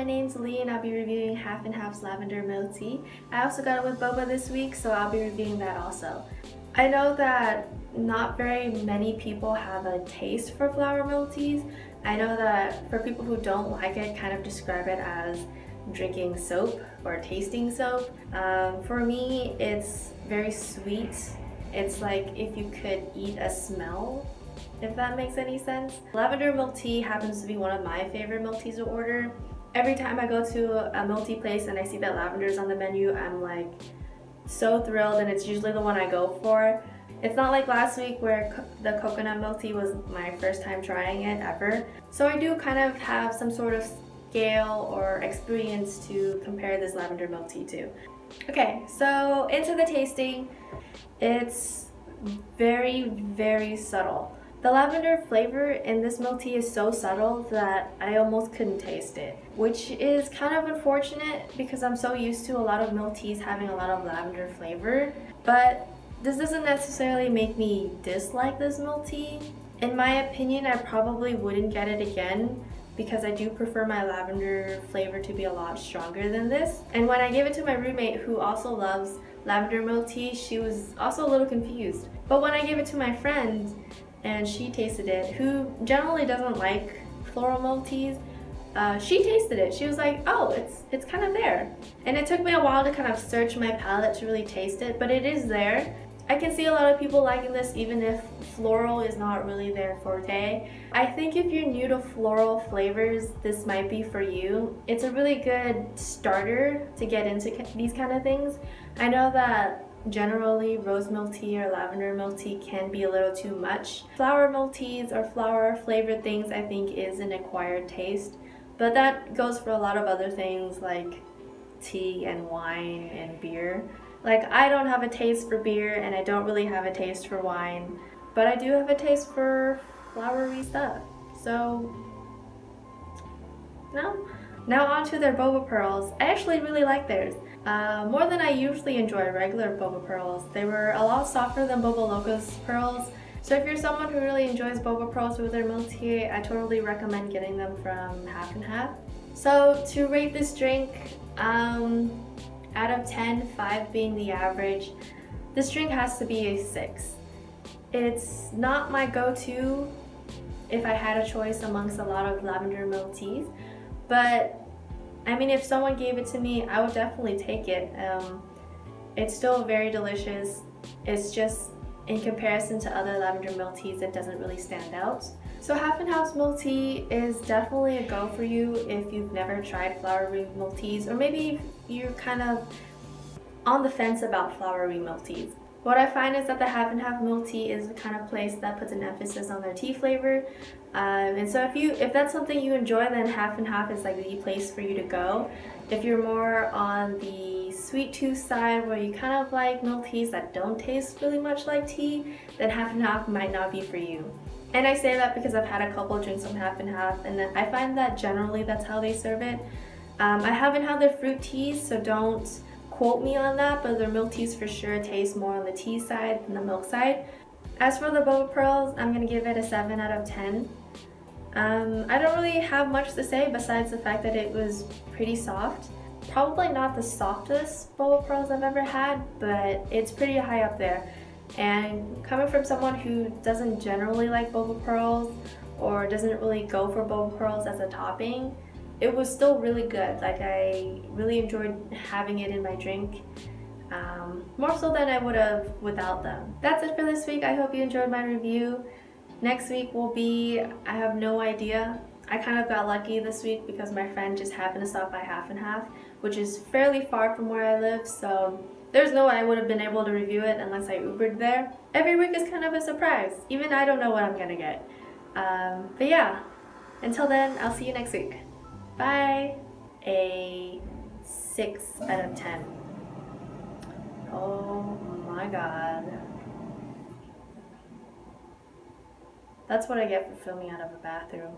my name's Lee and I'll be reviewing Half and Half's Lavender Milk Tea. I also got it with boba this week, so I'll be reviewing that also. I know that not very many people have a taste for flower milk teas. I know that for people who don't like it, kind of describe it as drinking soap or tasting soap. For me, it's very sweet. It's like if you could eat a smell, if that makes any sense. Lavender milk tea happens to be one of my favorite milk teas to order. Every time I go to a milk tea place and I see that lavender is on the menu, I'm like so thrilled, and it's usually the one I go for. It's not like last week where the coconut milk tea was my first time trying it ever. So I do kind of have some sort of scale or experience to compare this lavender milk tea to. Okay, so into the tasting. It's very, very subtle. The lavender flavor in this milk tea is so subtle that I almost couldn't taste it, which is kind of unfortunate because I'm so used to a lot of milk teas having a lot of lavender flavor. But this doesn't necessarily make me dislike this milk tea. In my opinion, I probably wouldn't get it again because I do prefer my lavender flavor to be a lot stronger than this. And when I gave it to my roommate, who also loves lavender milk tea, she was also a little confused. But when I gave it to my friend and she tasted it, who generally doesn't like floral milk teas, she tasted it. She was like, oh, it's kind of there. And it took me a while to kind of search my palate to really taste it, but it is there. I can see a lot of people liking this even if floral is not really their forte. I think if you're new to floral flavors, this might be for you. It's a really good starter to get into these kind of things. I know that generally rose milk tea or lavender milk tea can be a little too much. Flower milk teas or flower flavored things I think is an acquired taste, but that goes for a lot of other things like tea and wine and beer. Like, I don't have a taste for beer and I don't really have a taste for wine, but I do have a taste for flowery stuff. So, no. Now on to their boba pearls. I actually really like theirs. More than I usually enjoy regular boba pearls. They were a lot softer than Boba Loco's pearls. So if you're someone who really enjoys boba pearls with their milk tea, I totally recommend getting them from Half and Half. So to rate this drink, out of 10, 5 being the average, this drink has to be a 6. It's not my go-to if I had a choice amongst a lot of lavender milk teas, but I mean, if someone gave it to me, I would definitely take it. It's still very delicious. It's just, in comparison to other lavender milk teas, it doesn't really stand out. So Half and Half's milk tea is definitely a go for you if you've never tried flowery milk teas, or maybe you're kind of on the fence about flowery milk teas. What I find is that the Half and Half milk tea is the kind of place that puts an emphasis on their tea flavor. And so if that's something you enjoy, then Half and Half is like the place for you to go. If you're more on the sweet tooth side, where you kind of like milk teas that don't taste really much like tea, then Half and Half might not be for you. And I say that because I've had a couple drinks from Half and Half, and I find that generally that's how they serve it. I haven't had their fruit teas, so don't quote me on that, but their milk teas for sure taste more on the tea side than the milk side. As for the boba pearls, I'm going to give it a 7 out of 10. I don't really have much to say besides the fact that it was pretty soft. Probably not the softest boba pearls I've ever had, but it's pretty high up there. And coming from someone who doesn't generally like boba pearls or doesn't really go for boba pearls as a topping, it was still really good. Like, I really enjoyed having it in my drink, more so than I would have without them. That's it for this week. I hope you enjoyed my review. Next week will be, I have no idea. I kind of got lucky this week because my friend just happened to stop by Half and Half, which is fairly far from where I live, so there's no way I would have been able to review it unless I Ubered there. Every week is kind of a surprise. Even I don't know what I'm gonna get. But yeah, until then, I'll see you next week. Bye. A 6 out of 10. Oh my god. That's what I get for filming out of a bathroom.